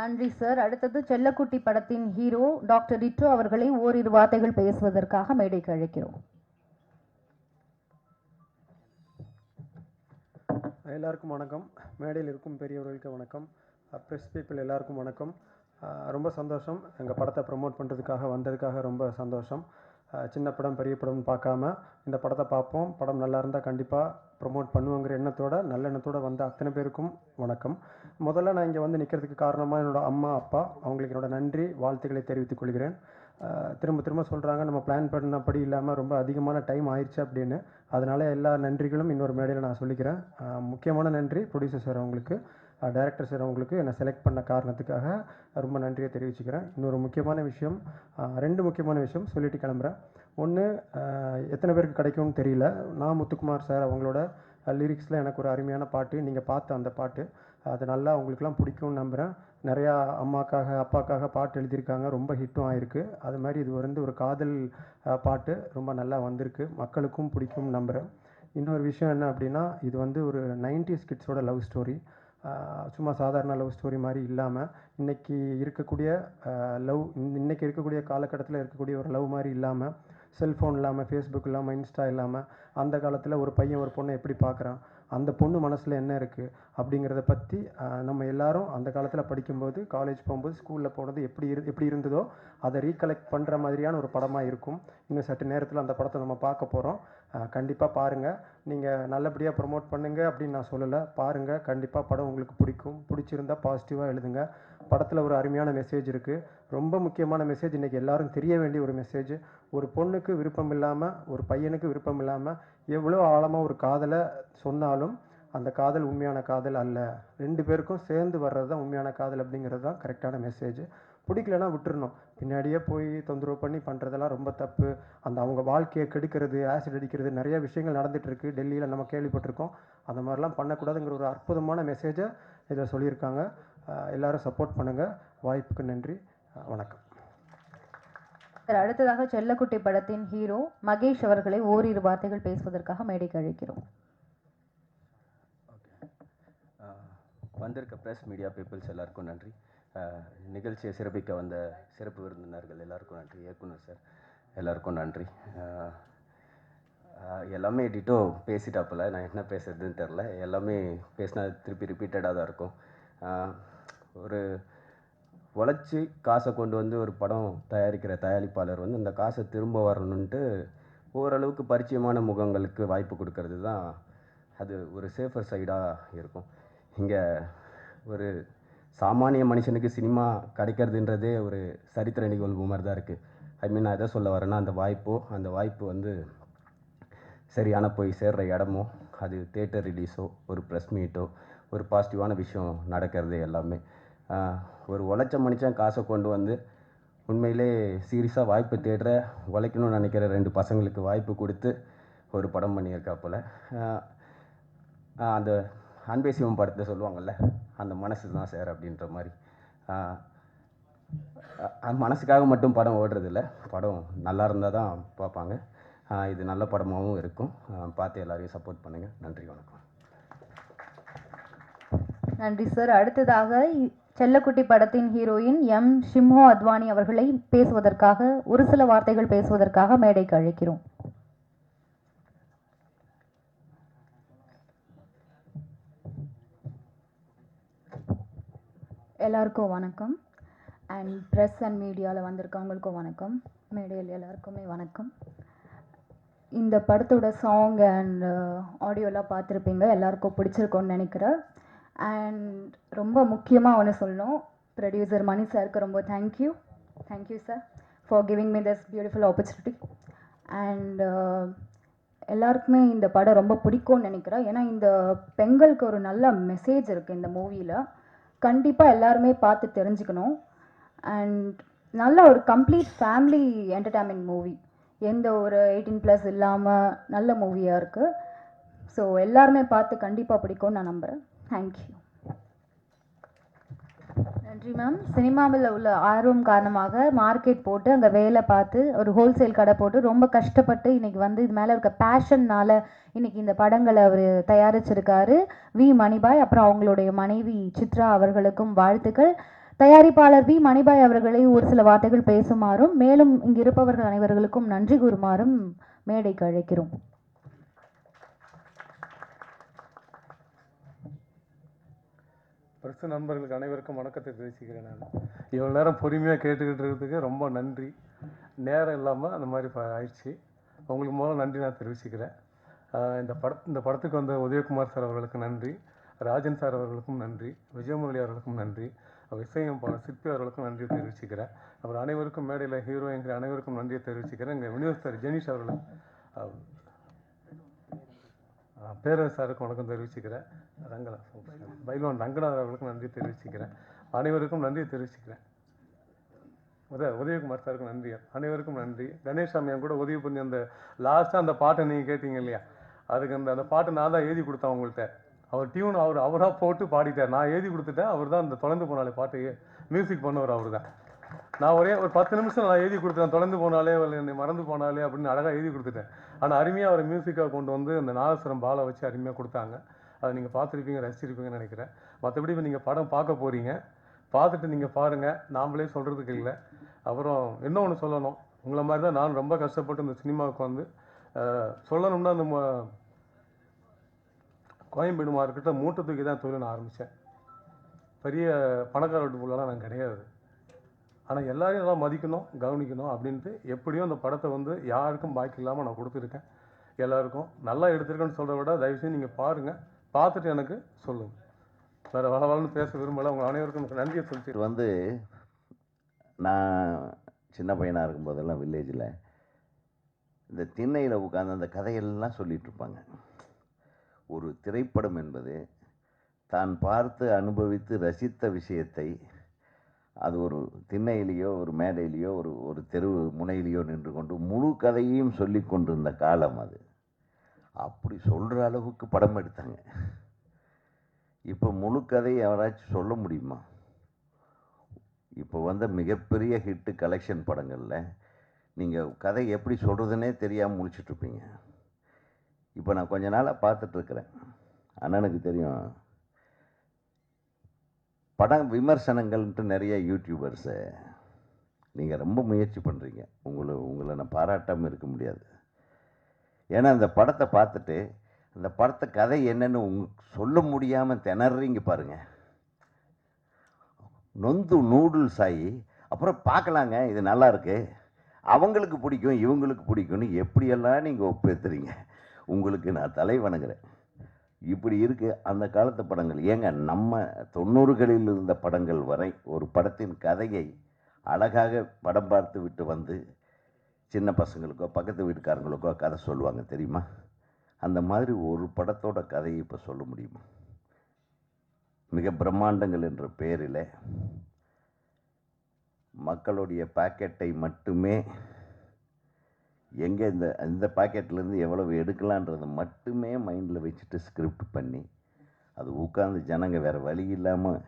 நன்றி சார். அடுத்தது செல்லக்குட்டி படத்தின் ஹீரோ டாக்டர் ரிட்டு அவர்களை ஓரிரு வார்த்தைகள் பேசுவதற்காக மேடைக்கு அழைக்கிறோம். எல்லாருக்கும் வணக்கம். மேடையில் இருக்கும் பெரியவர்களுக்கு வணக்கம். ப்ரெஸ் பீப்புள் எல்லாருக்கும் வணக்கம். ரொம்ப சந்தோஷம். எங்கள் படத்தை ப்ரமோட் பண்ணுறதுக்காக வந்ததுக்காக ரொம்ப சந்தோஷம். சின்ன படம் பெரிய படம்னு பார்க்காம இந்த படத்தை பார்ப்போம், படம் நல்லா இருந்தால் கண்டிப்பாக ப்ரமோட் பண்ணுவோங்கிற எண்ணத்தோட நல்ல எண்ணத்தோடு வந்த அத்தனை பேருக்கும் வணக்கம். முதல்ல நான் இங்கே வந்து நிற்கிறதுக்கு காரணமாக என்னோடய அம்மா அப்பா, அவங்களுக்கு என்னோடய நன்றி வாழ்த்துக்களை தெரிவித்துக் கொள்கிறேன். திரும்ப திரும்ப சொல்கிறாங்க நம்ம பிளான் பண்ணபடி இல்லாமல் ரொம்ப அதிகமான டைம் ஆயிடுச்சு அப்படின்னு. அதனால் எல்லா நன்றிகளும் இன்னொரு மேடையில் நான் சொல்லிக்கிறேன். முக்கியமான நன்றி ப்ரொடியூசர் சார் அவங்களுக்கு, டைரக்டர் சார் அவங்களுக்கு என்னை செலக்ட் பண்ண காரணத்துக்காக ரொம்ப நன்றியை தெரிவிச்சுக்கிறேன். இன்னொரு முக்கியமான விஷயம், 2 முக்கியமான விஷயம் சொல்லிட்டு கிளம்புறேன். ஒன்று, எத்தனை பேருக்கு கிடைக்கும்னு தெரியல, நான் முத்துக்குமார் சார் அவங்களோட லிரிக்ஸில் எனக்கு ஒரு அருமையான பாட்டு, நீங்கள் பார்த்த அந்த பாட்டு அது நல்லா உங்களுக்குலாம் பிடிக்கும்னு நம்புகிறேன். நிறையா அம்மாக்காக அப்பாக்காக பாட்டு எழுதியிருக்காங்க, ரொம்ப ஹிட்டும் ஆகிருக்கு. அது மாதிரி இது வந்து ஒரு காதல் பாட்டு, ரொம்ப நல்லா வந்திருக்கு, மக்களுக்கும் பிடிக்கும்னு நம்புகிறேன். இன்னொரு விஷயம் என்ன அப்படின்னா, இது வந்து ஒரு 90s கிட்ஸோட லவ் ஸ்டோரி. சும்மா சாதாரண லவ் ஸ்டோரி மாதிரி இல்லாமல் இன்றைக்கி இருக்கக்கூடிய இன்றைக்கி இருக்கக்கூடிய காலகட்டத்தில் இருக்கக்கூடிய ஒரு லவ் மாதிரி இல்லாமல், செல்ஃபோன் இல்லாமல், ஃபேஸ்புக் இல்லாமல், இன்ஸ்டா இல்லாமல், அந்த காலத்தில் ஒரு பையன் ஒரு பொண்ணை எப்படி பார்க்குறான், அந்த பொண்ணு மனசில் என்ன இருக்குது அப்படிங்கிறத பற்றி நம்ம எல்லாரும் அந்த காலத்தில் படிக்கும்போது, காலேஜ் போகும்போது, ஸ்கூலில் போனது எப்படி இருந்ததோ அதை ரீகலெக்ட் பண்ணுற மாதிரியான ஒரு படமாக இருக்கும். இன்னும் சற்று நேரத்தில் அந்த படத்தை நம்ம பார்க்க போகிறோம். கண்டிப்பாக பாருங்கள். நீங்கள் நல்லபடியாக ப்ரமோட் பண்ணுங்கள் அப்படின்னு நான் சொல்லலை, பாருங்கள். கண்டிப்பாக படம் உங்களுக்கு பிடிக்கும். பிடிச்சிருந்தால் பாசிட்டிவாக எழுதுங்க. படத்தில் ஒரு அருமையான மெசேஜ் இருக்குது. ரொம்ப முக்கியமான மெசேஜ், இன்றைக்கி எல்லாரும் தெரிய வேண்டிய ஒரு மெசேஜ். ஒரு பொண்ணுக்கு விருப்பம் இல்லாமல், ஒரு பையனுக்கு விருப்பம் இல்லாமல் எவ்வளோ ஆழமாக ஒரு காதலை சொன்னாலும் அந்த காதல் உண்மையான காதல் அல்ல. 2 பேருக்கும் சேர்ந்து வர்றது தான் உண்மையான காதல் அப்படிங்கிறது தான் கரெக்டான மெசேஜ். பிடிக்கலன்னா விட்டுறணும். பின்னாடியே போய் தொந்தரவு பண்ணி பண்ணுறதெல்லாம் ரொம்ப தப்பு. அந்த அவங்க வாழ்க்கையை கெடுக்கிறது, ஆசிட் அடிக்கிறது, நிறைய விஷயங்கள் நடந்துகிட்ருக்கு. டெல்லியில் நம்ம கேள்விப்பட்டிருக்கோம். அந்த மாதிரிலாம் பண்ணக்கூடாதுங்கிற ஒரு அற்புதமான மெசேஜை இதில் சொல்லியிருக்காங்க. எல்லோரும் சப்போர்ட் பண்ணுங்கள். வாய்ப்புக்கு நன்றி. வணக்கம். அடுத்ததாக செல்லக்குட்டி படத்தின் ஹீரோ மகேஷ் அவர்களை ஓரிரு வார்த்தைகள் பேசுவதற்காக மேடைக்கு அழைக்கிறோம். வந்திருக்க ப்ரெஸ் மீடியா பீப்புள்ஸ் எல்லாருக்கும் நன்றி. நிகழ்ச்சியை சிறப்பிக்க வந்த சிறப்பு விருந்தினர்கள் எல்லாருக்கும் நன்றி. இயக்குனர் சார் எல்லாருக்கும் நன்றி. எல்லாமே டிட்டோ பேசிட்டாப்பில், நான் என்ன பேசுறதுன்னு தெரில. எல்லாமே பேசினா திருப்பி ரிப்பீட்டடாக தான் இருக்கும். ஒரு உழைச்சி காசை கொண்டு வந்து ஒரு படம் தயாரிக்கிற தயாரிப்பாளர் வந்து இந்த காசை திரும்ப வரணுன்ட்டு ஓரளவுக்கு பரிச்சயமான முகங்களுக்கு வாய்ப்பு கொடுக்கறது தான் அது ஒரு சேஃபர் சைடாக இருக்கும். இங்கே ஒரு சாமானிய மனுஷனுக்கு சினிமா கிடைக்கிறதுன்றதே ஒரு சரித்திர நிகழ்வு மாதிரி தான் இருக்குது. நான் எதை சொல்ல வரேன்னா, அந்த வாய்ப்பு வந்து சரியான போய் சேர்கிற இடமோ, அது தியேட்டர் ரிலீஸோ, ஒரு ப்ரெஸ் மீட்டோ, ஒரு பாசிட்டிவான விஷயம் நடக்கிறது எல்லாமே. ஒரு உழைச்ச மனுஷன் காசை கொண்டு வந்து உண்மையிலே சீரியஸாக வாய்ப்பு தேடுற, உழைக்கணும்னு நினைக்கிற 2 பசங்களுக்கு வாய்ப்பு கொடுத்து ஒரு படம் பண்ணியிருக்காப்புல. அந்த அன்பே சிவம் படத்தை சொல்லுவாங்கள்ல, அந்த மனசு தான் சார் அப்படின்ற மாதிரி. மனசுக்காக மட்டும் படம் ஓடுறதில்ல, படம் நல்லா இருந்தால் தான் பார்ப்பாங்க. இது நல்ல படமாகவும் இருக்கும். பார்த்து எல்லாரையும் சப்போர்ட் பண்ணுங்கள். நன்றி, வணக்கம். நன்றி சார். அடுத்ததாக செல்லக்குட்டி படத்தின் ஹீரோயின் எம் ஷிம்ஹோ அத்வானி அவர்களை பேசுவதற்காக, ஒரு சில வார்த்தைகள் பேசுவதற்காக மேடைக்கு அழைக்கிறோம். எல்லாருக்கும் வணக்கம். அண்ட் ப்ரெஸ் அண்ட் மீடியாவில் வந்திருக்கவங்களுக்கும் வணக்கம். மேடையில் எல்லாருக்குமே வணக்கம். இந்த படத்தோட சாங் அண்ட் ஆடியோலாம் பார்த்துருப்பீங்க, எல்லாருக்கும் பிடிச்சிருக்கோன்னு நினைக்கிறேன். அண்ட் ரொம்ப முக்கியமாக ஒன்று சொல்லணும், ப்ரொடியூசர் மணி சாருக்கு ரொம்ப thank you sir for giving me this beautiful opportunity. And எல்லாருக்குமே இந்த படம் ரொம்ப பிடிக்கும்னு நினைக்கிறேன். ஏன்னா இந்த பெண்களுக்கு ஒரு நல்ல மெசேஜ் இருக்குது இந்த மூவியில். கண்டிப்பாக எல்லாருமே பார்த்து தெரிஞ்சுக்கணும். அண்ட் நல்ல ஒரு கம்ப்ளீட் ஃபேமிலி என்டர்டைன்மெண்ட் மூவி, எந்த ஒரு 18+ இல்லாமல் நல்ல மூவியாக இருக்குது. ஸோ எல்லாருமே பார்த்து கண்டிப்பாக பிடிக்கும்னு நான் நம்புகிறேன். தேங்க்யூ. நன்றி மேம். சினிமாவில் உள்ள ஆர்வம் காரணமாக மார்க்கெட் போட்டு அங்கே வேலை பார்த்து ஒரு ஹோல்சேல் கடை போட்டு ரொம்ப கஷ்டப்பட்டு இன்றைக்கி வந்து இது மேலே இருக்க பேஷன்னால் இன்றைக்கி இந்த படங்களை அவர் தயாரிச்சிருக்காரு. வி மணிபாய், அப்புறம் அவங்களுடைய மனைவி சித்ரா அவர்களுக்கும் வாழ்த்துக்கள். தயாரிப்பாளர் வி மணிபாய் அவர்களை ஒரு சில வார்த்தைகள் பேசுமாறும் மேலும் இங்கு இருப்பவர்கள் அனைவர்களுக்கும் நன்றி கூறுமாறும் மேடைக்கு அழைக்கிறோம். பிரஸ் நண்பர்களுக்கு அனைவருக்கும் வணக்கத்தை தெரிவிச்சுக்கிறேன். நான் இவ்வளோ நேரம் பொறுமையாக கேட்டுக்கிட்டு இருக்கிறதுக்கு ரொம்ப நன்றி. நேரம் இல்லாமல் அந்த மாதிரி ஆயிடுச்சு. உங்களுக்கு முதல்ல நன்றி நான் தெரிவிச்சுக்கிறேன். இந்த படத்துக்கு வந்த உதயகுமார் சார் அவர்களுக்கு நன்றி, ராஜன் சார் அவர்களுக்கும் நன்றி, விஜயமுரளி அவர்களுக்கும் நன்றி, இசையம் சிற்பி அவர்களுக்கும் நன்றியை தெரிவிச்சுக்கிறேன். அப்புறம் அனைவருக்கும் மேடையில் ஹீரோயின்கிற அனைவருக்கும் நன்றியை தெரிவிச்சுக்கிறேன். எங்கள் விநியோகஸ்தர் ஜெனிஷ் அவர்களுக்கு, பேரரசு சாருக்கு வணக்கம் தெரிவிச்சுக்கிறேன். பைல்வான் ரங்கநாதர் அவர்களுக்கும் நன்றி தெரிவிச்சுக்கிறேன். அனைவருக்கும் நன்றியை தெரிவிச்சுக்கிறேன். உதயகுமார் சாருக்கு நன்றி, அனைவருக்கும் நன்றி. கணேசாமி கூட உதவி பண்ணி அந்த லாஸ்ட்டாக அந்த பாட்டை நீங்கள் கேட்டீங்க இல்லையா, அதுக்கு அந்த பாட்டை நான் தான் எழுதி கொடுத்தேன் உங்கள்கிட்ட. அவர் டியூன் அவராக போட்டு பாடிட்டார். நான் எழுதி கொடுத்துட்டேன். அவர் தான் அந்த தொலைந்து போனாலே பாட்டு மியூசிக் பண்ணவர் அவர் தான். நான் ஒரு 10 நிமிஷம் நான் எழுதி கொடுத்துட்டேன். தொலைந்து போனாலே என்னை மறந்து போனாலே அப்படின்னு அழகாக எழுதி கொடுத்துட்டேன். ஆனால் அருமையாக அவர் மியூசிக்காக கொண்டு வந்து அந்த நாதஸ்வரம் பாலை வச்சு அருமையாக கொடுத்தாங்க. அதை நீங்கள் பார்த்துருப்பீங்க, ரசிச்சிருப்பீங்கன்னு நினைக்கிறேன். மற்றபடி இப்போ நீங்கள் படம் பார்க்க போகிறீங்க, பார்த்துட்டு நீங்கள் பாருங்கள். நாம்ளே சொல்கிறதுக்கு இல்லை. அப்புறம் இன்னொன்று சொல்லணும், உங்களை மாதிரி தான் நான் ரொம்ப கஷ்டப்பட்டு இந்த சினிமாவுக்கு வந்து சொல்லணும்னா அந்த கோயம்பேடு மார்க்கெட்டில் மூட்டை தூக்கி தான் தொழில் நான் ஆரம்பித்தேன். பெரிய பணக்கார வீட்டு புள்ளலாம் நான் கிடையாது. ஆனால் எல்லாரையும் நல்லா மதிக்கணும், கவனிக்கணும் அப்படின்ட்டு எப்படியும் அந்த படத்தை வந்து யாருக்கும் பாக்கி இல்லாமல் நான் கொடுத்துருக்கேன். எல்லாருக்கும் நல்லா எடுத்திருக்கேன்னு சொல்கிறத விட தயவுசெய்து நீங்கள் பாருங்கள், பார்த்துட்டு எனக்கு சொல்லுங்கள். வேறு வளவளன்னு பேச விரும்பலை. உங்கள் அனைவருக்கும் எனக்கு நன்றியை சொல்லிட்டு வந்து நான் சின்ன பையனாக இருக்கும்போதெல்லாம் வில்லேஜில் இந்த திண்ணையில் உட்காந்து அந்த கதையெல்லாம் சொல்லிகிட்ருப்பாங்க. ஒரு திரைப்படம் என்பது தான் பார்த்து அனுபவித்து ரசித்த விஷயத்தை அது ஒரு திண்ணையிலேயோ ஒரு மேடையிலையோ ஒரு தெரு முனையிலையோ நின்று கொண்டு முழு கதையையும் சொல்லி கொண்டிருந்த காலம் அது. அப்படி சொல்கிற அளவுக்கு படம் எடுத்தாங்க. இப்போ முழு கதையை யாராச்சும் சொல்ல முடியுமா? இப்போ வந்த மிகப்பெரிய ஹிட்டு கலெக்ஷன் படங்களில் நீங்கள் கதை எப்படி சொல்கிறதுனே தெரியாமல் முடிச்சிட்ருப்பீங்க. இப்போ நான் கொஞ்ச நாளாக பார்த்துட்ருக்குறேன். அண்ணனுக்கு தெரியும், படம் விமர்சனங்கள்ன்ட்டு நிறைய யூடியூபர்ஸை நீங்கள் ரொம்ப முயற்சி பண்ணுறீங்க. உங்களை நான் பாராட்டாமல் இருக்க முடியாது. ஏன்னா அந்த படத்தை பார்த்துட்டு அந்த படத்தை கதை என்னன்னு சொல்ல முடியாமல் திணறீங்க பாருங்கள். நொந்து நூடுல்ஸ் ஆகி அப்புறம் பார்க்கலாங்க, இது நல்லா இருக்கு, அவங்களுக்கு பிடிக்கும் இவங்களுக்கு பிடிக்கும்னு எப்படியெல்லாம் நீங்கள் ஒப்பேத்துறீங்க. உங்களுக்கு நான் தலை வணங்குறேன். இப்படி இருக்குது அந்த காலத்து படங்கள். ஏங்க நம்ம 90களில் இருந்த படங்கள் வரை ஒரு படத்தின் கதையை அழகாக படம் பார்த்து விட்டு வந்து சின்ன பசங்களுக்கோ பக்கத்து வீட்டுக்காரங்களுக்கோ கதை சொல்லுவாங்க தெரியுமா? அந்த மாதிரி ஒரு படத்தோட கதையை இப்போ சொல்ல முடியுமா? மிக பிரம்மாண்டங்கள் என்ற பெயரில் மக்களுடைய பாக்கெட்டை மட்டுமே எங்கே இந்த பாக்கெட்லேருந்து எவ்வளவு எடுக்கலான்றதை மட்டுமே மைண்டில் வச்சுட்டு ஸ்கிரிப்ட் பண்ணி அது உட்காந்து ஜனங்க வேறு வழி இல்லாமல்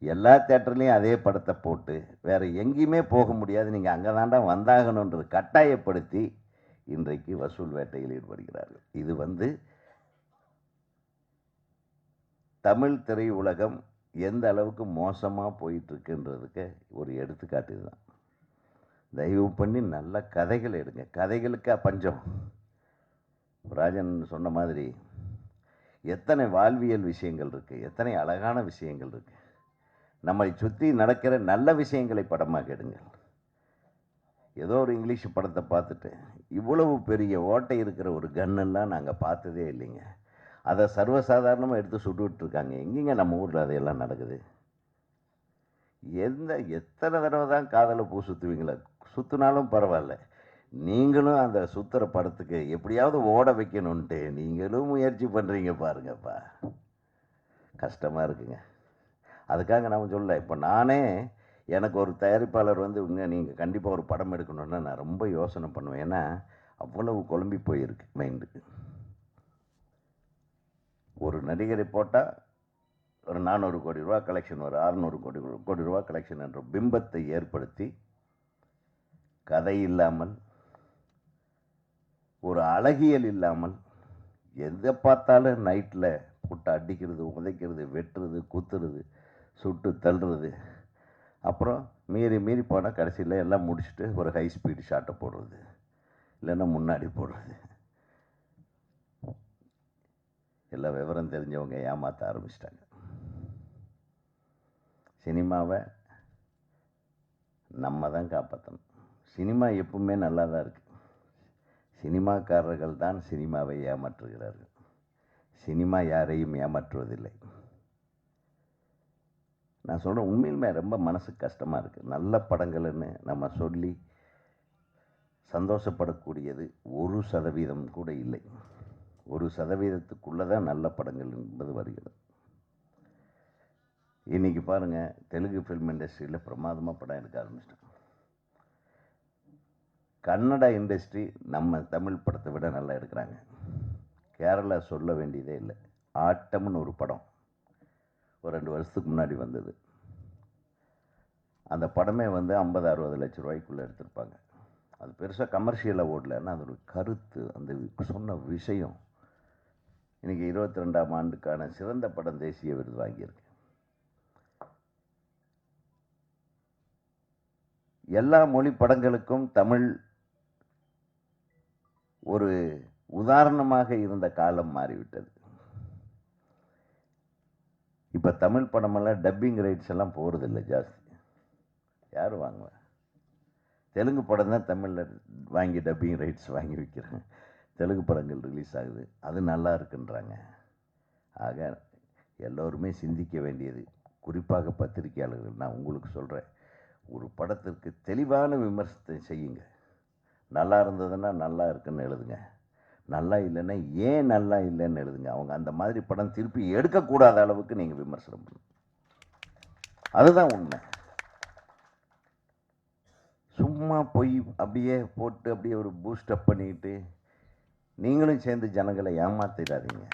எல்லா தேட்டர்லேயும் அதே படத்தை போட்டு வேறு எங்கேயுமே போக முடியாது, நீங்கள் அங்கே தாண்டா வந்தாகணுன்றது கட்டாயப்படுத்தி இன்றைக்கு வசூல் வேட்டையில் ஈடுபடுகிறார்கள். இது வந்து தமிழ் திரையுலகம் எந்த அளவுக்கு மோசமாக போயிட்டுருக்குன்றதுக்கு ஒரு எடுத்துக்காட்டு இதுதான். தயவு பண்ணி நல்ல கதைகள் எடுங்க. கதைகளுக்கா பஞ்சம்? ராஜன் சொன்ன மாதிரி எத்தனை வாழ்வியல் விஷயங்கள் இருக்குது, எத்தனை அழகான விஷயங்கள் இருக்குது. நம்மை சுற்றி நடக்கிற நல்ல விஷயங்களை படமாக எடுங்கள். ஏதோ ஒரு இங்கிலீஷ் படத்தை பார்த்துட்டு இவ்வளவு பெரிய ஓட்டை இருக்கிற ஒரு கன்னெல்லாம் நாங்கள் பார்த்ததே இல்லைங்க, அதை சர்வசாதாரணமாக எடுத்து சுட்டுட்ருக்காங்க. எங்கேங்க நம்ம ஊரில் அதையெல்லாம் நடக்குது? எத்தனை தடவை தான் காதலை பூ சுற்றுவீங்களா? சுற்றினாலும் பரவாயில்ல, நீங்களும் அந்த சுற்றுற படத்துக்கு எப்படியாவது ஓட வைக்கணுன்ட்டு நீங்களும் முயற்சி பண்ணுறீங்க பாருங்கப்பா. கஷ்டமாக இருக்குங்க. அதுக்காக நான் சொல்ல, இப்போ நானே எனக்கு ஒரு தயாரிப்பாளர் வந்து நீங்கள் கண்டிப்பாக ஒரு படம் எடுக்கணுன்னா நான் ரொம்ப யோசனை பண்ணுவேன். ஏன்னா அவ்வளவு குழம்பி போயிருக்கு மைண்டு. ஒரு நடிகரை போட்டால் ஒரு 400 கோடி ரூபா கலெக்ஷன், ஒரு 600 கோடி ரூபா கலெக்ஷன் என்ற பிம்பத்தை ஏற்படுத்தி கதை இல்லாமல், ஒரு அழகியல் இல்லாமல், எதை பார்த்தாலும் நைட்டில் போட்டு அடிக்கிறது, உதைக்கிறது, வெட்டுறது, குத்துறது, சுட்டு தள்ளுறது, அப்புறம் மீறி மீறி போனால் கடைசியில் எல்லாம் முடிச்சுட்டு ஒரு ஹை ஸ்பீடு ஷாட்டை போடுறது, இல்லைன்னா முன்னாடி போடுறது. எல்லா விவரம் தெரிஞ்சவங்க ஏமாற்ற ஆரம்பிச்சிட்டாங்க. சினிமாவை நம்ம தான் காப்பாற்றணும். சினிமா எப்பவுமே நல்லா தான் இருக்குது. சினிமாக்காரர்கள் தான் சினிமாவை ஏமாற்றுகிறார்கள். சினிமா யாரையும் ஏமாற்றுவதில்லை. நான் சொல்கிறேன், உண்மையிலுமே ரொம்ப மனசுக்கு கஷ்டமாக இருக்குது. நல்ல படங்கள்னு நம்ம சொல்லி சந்தோஷப்படக்கூடியது 1% கூட இல்லை. 1%க்குள்ளே தான் நல்ல படங்கள் என்பது வருகிறது. இன்றைக்கி பாருங்கள், தெலுங்கு ஃபில்ம் இண்டஸ்ட்ரியில் பிரமாதமாக படம் எடுக்க ஆரம்பிச்சிட்டோம். கன்னட இண்டஸ்ட்ரி நம்ம தமிழ் படத்தை விட நல்லா எடுக்கிறாங்க. கேரளா சொல்ல வேண்டியதே இல்லை. ஆட்டம்னு ஒரு படம் ஒரு 2 வருஷத்துக்கு முன்னாடி வந்தது. அந்த படமே வந்து 50-60 லட்ச ரூபாய்க்குள்ளே எடுத்திருப்பாங்க. அது பெருசாக கமர்ஷியலாக ஓடலைன்னா அதோட கருத்து, அந்த சொன்ன விஷயம் இன்றைக்கி 22ஆம் ஆண்டுக்கான சிறந்த படம் தேசிய விருது வாங்கியிருக்கு. எல்லா மொழி படங்களுக்கும் தமிழ் ஒரு உதாரணமாக இருந்த காலம் மாறிவிட்டது. இப்போ தமிழ் படமெல்லாம் டப்பிங் ரைட்ஸ் எல்லாம் போகிறதில்லை ஜாஸ்தி. யார் வாங்குவா? தெலுங்கு படம் தான் தமிழில் வாங்கி டப்பிங் ரைட்ஸ் வாங்கி வைக்கிறாங்க. தெலுங்கு படங்கள் ரிலீஸ் ஆகுது, அது நல்லா இருக்குன்றாங்க. ஆக எல்லோருமே சிந்திக்க வேண்டியது, குறிப்பாக பத்திரிகையாளர்கள், நான் உங்களுக்கு சொல்கிறேன், ஒரு படத்திற்கு தெளிவான விமர்சனத்தை செய்யுங்க. நல்லா இருந்ததுன்னா நல்லா இருக்குன்னு எழுதுங்க, நல்லா இல்லைன்னா ஏன் நல்லா இல்லைன்னு எழுதுங்க. அவங்க அந்த மாதிரி படம் திருப்பி எடுக்கக்கூடாத அளவுக்கு நீங்கள் விமர்சனம் பண்ணுங்க. அதுதான் உண்மை. சும்மா போய் அப்படியே போட்டு அப்படியே ஒரு பூஸ்டப் பண்ணிக்கிட்டு நீங்களும் சேர்ந்து ஜனங்களை ஏமாத்திடாதீங்க.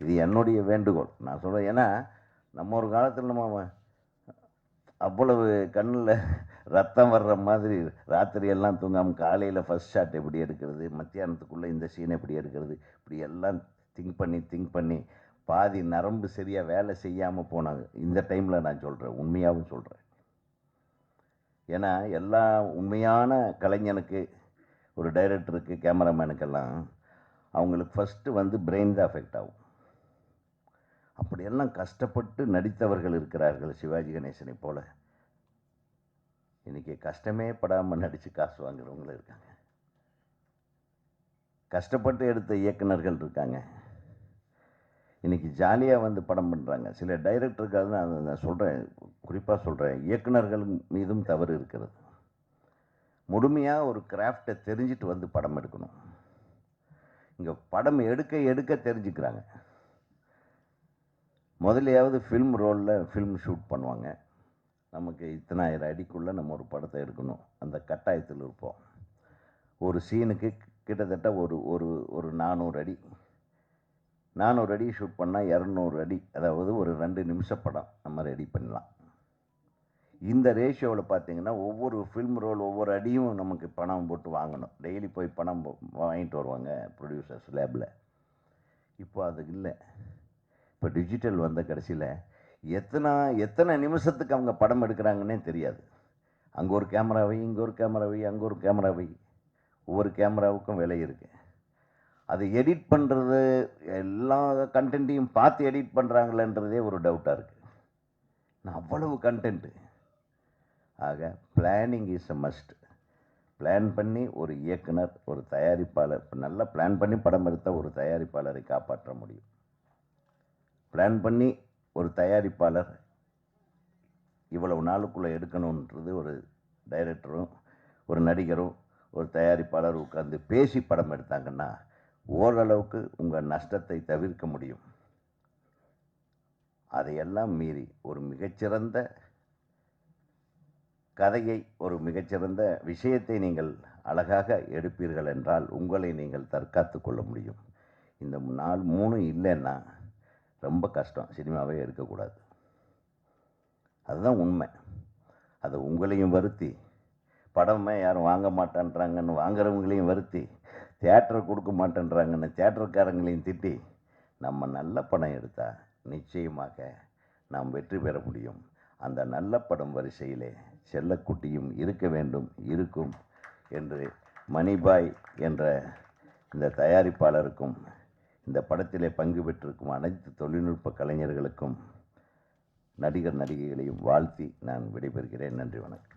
இது என்னுடைய வேண்டுகோள். நான் சொல்கிறேன், ஏன்னா நம்ம ஒரு காலத்தில் நம்ம அவ்வளவு கண்ணில் ரத்தம் வர்ற மாதிரி ராத்திரி எல்லாம் தூங்காமல் காலையில் ஃபஸ்ட் ஷாட் எப்படி எடுக்கிறது, மத்தியானத்துக்குள்ளே இந்த சீன் எப்படி எடுக்கிறது, இப்படி எல்லாம் திங்க் பண்ணி பாதி நரம்பு சரியாக வேலை செய்யாமல் போனாங்க. இந்த டைமில் நான் சொல்கிறேன், உண்மையாகவும் சொல்கிறேன். ஏன்னா எல்லா உண்மையான கலைஞனுக்கு, ஒரு டைரக்டருக்கு, கேமராமேனுக்கெல்லாம் அவங்களுக்கு ஃபஸ்ட்டு வந்து பிரெயின் தான் அஃபெக்ட் ஆகும். அப்படியெல்லாம் கஷ்டப்பட்டு நடித்தவர்கள் இருக்கிறார்கள். சிவாஜி கணேசனை போல் இன்றைக்கி கஷ்டமே படாமல் நடித்து காசு வாங்குறவங்களும் இருக்காங்க. கஷ்டப்பட்டு எடுத்த இயக்குநர்கள் இருக்காங்க. இன்றைக்கி ஜாலியாக வந்து படம் பண்ணுறாங்க. சில டைரக்டருக்காக நான் சொல்கிறேன், குறிப்பாக சொல்கிறேன், இயக்குநர்கள் மீதும் தவறு இருக்கிறது. முழுமையாக ஒரு கிராஃப்டை தெரிஞ்சுட்டு வந்து படம் எடுக்கணும். இங்கே படம் எடுக்க தெரிஞ்சுக்கிறாங்க. முதலையாவது ஃபில்ம் ரோலில் ஃபில்ம் ஷூட் பண்ணுவாங்க. நமக்கு இத்தனை 1000 அடிக்குள்ளே நம்ம ஒரு படத்தை எடுக்கணும், அந்த கட்டாயத்தில் இருப்போம். ஒரு சீனுக்கு கிட்டத்தட்ட ஒரு ஒரு ஒரு 400 அடி ஷூட் பண்ணால் 200 அடி, அதாவது ஒரு 2 நிமிஷ படம் நம்ம ரெடி பண்ணலாம். இந்த ரேஷியோவில் பார்த்தீங்கன்னா ஒவ்வொரு ஃபில்ம் ரோல் ஒவ்வொரு அடியும் நமக்கு பணம் போட்டு வாங்கணும். டெய்லி போய் பணம் வாங்கிட்டு வருவாங்க ப்ரொடியூசர்ஸ் லேபில். இப்போ அது இல்லை. இப்போ டிஜிட்டல் வந்த கடைசியில் எத்தனை நிமிஷத்துக்கு அவங்க படம் எடுக்கிறாங்கன்னே தெரியாது. அங்கே ஒரு கேமராவை, இங்கே ஒரு கேமராவை, அங்கே ஒரு கேமராவை, ஒவ்வொரு கேமராவுக்கும் விலை இருக்குது. அது எடிட் பண்ணுறது, எல்லா கண்டென்ட்டையும் பார்த்து எடிட் பண்ணுறாங்களன்றதே ஒரு டவுட்டாக இருக்குது. நான் அவ்வளவு கண்டென்ட்டு. ஆக planning is a must. Plan பண்ணி ஒரு இயக்குனர், ஒரு தயாரிப்பாளர், நல்லா பிளான் பண்ணி படம் எடுத்தால் ஒரு தயாரிப்பாளரை காப்பாற்ற முடியும். பிளான் பண்ணி ஒரு தயாரிப்பாளர் இவ்வளவு நாளுக்குள்ளே எடுக்கணுன்றது ஒரு டைரக்டரும் ஒரு நடிகரும் ஒரு தயாரிப்பாளர் உட்கார்ந்து பேசி படம் எடுத்தாங்கன்னா ஓரளவுக்கு உங்கள் நஷ்டத்தை தவிர்க்க முடியும். அதையெல்லாம் மீறி ஒரு மிகச்சிறந்த கதையை, ஒரு மிகச்சிறந்த விஷயத்தை நீங்கள் அழகாக எடுப்பீர்கள் என்றால் உங்களை நீங்கள் தற்காத்து கொள்ள முடியும். இந்த 3 இல்லைன்னா ரொம்ப கஷ்டம். சினிமாவே எடுக்கக்கூடாது. அதுதான் உண்மை. அது உங்களையும் வருத்தி, படமே யாரும் வாங்க மாட்டேன்றாங்கன்னு வாங்குறவங்களையும் வருத்தி, தியேட்டரை கொடுக்க மாட்டேன்றாங்கன்னு தியேட்டருக்காரங்களையும் திட்டி, நம்ம நல்ல படம் எடுத்தால் நிச்சயமாக நாம் வெற்றி பெற முடியும். அந்த நல்ல படம் வரிசையிலே செல்லக்குட்டியும் இருக்க வேண்டும், இருக்கும் என்று மணிபாய் என்ற இந்த தயாரிப்பாளருக்கும் இந்த படத்திலே பங்கு பெற்றிருக்கும் அனைத்து தொழில்நுட்ப கலைஞர்களுக்கும் நடிகர் நடிகைகளையும் வாழ்த்தி நான் விடைபெறுகிறேன். நன்றி, வணக்கம்.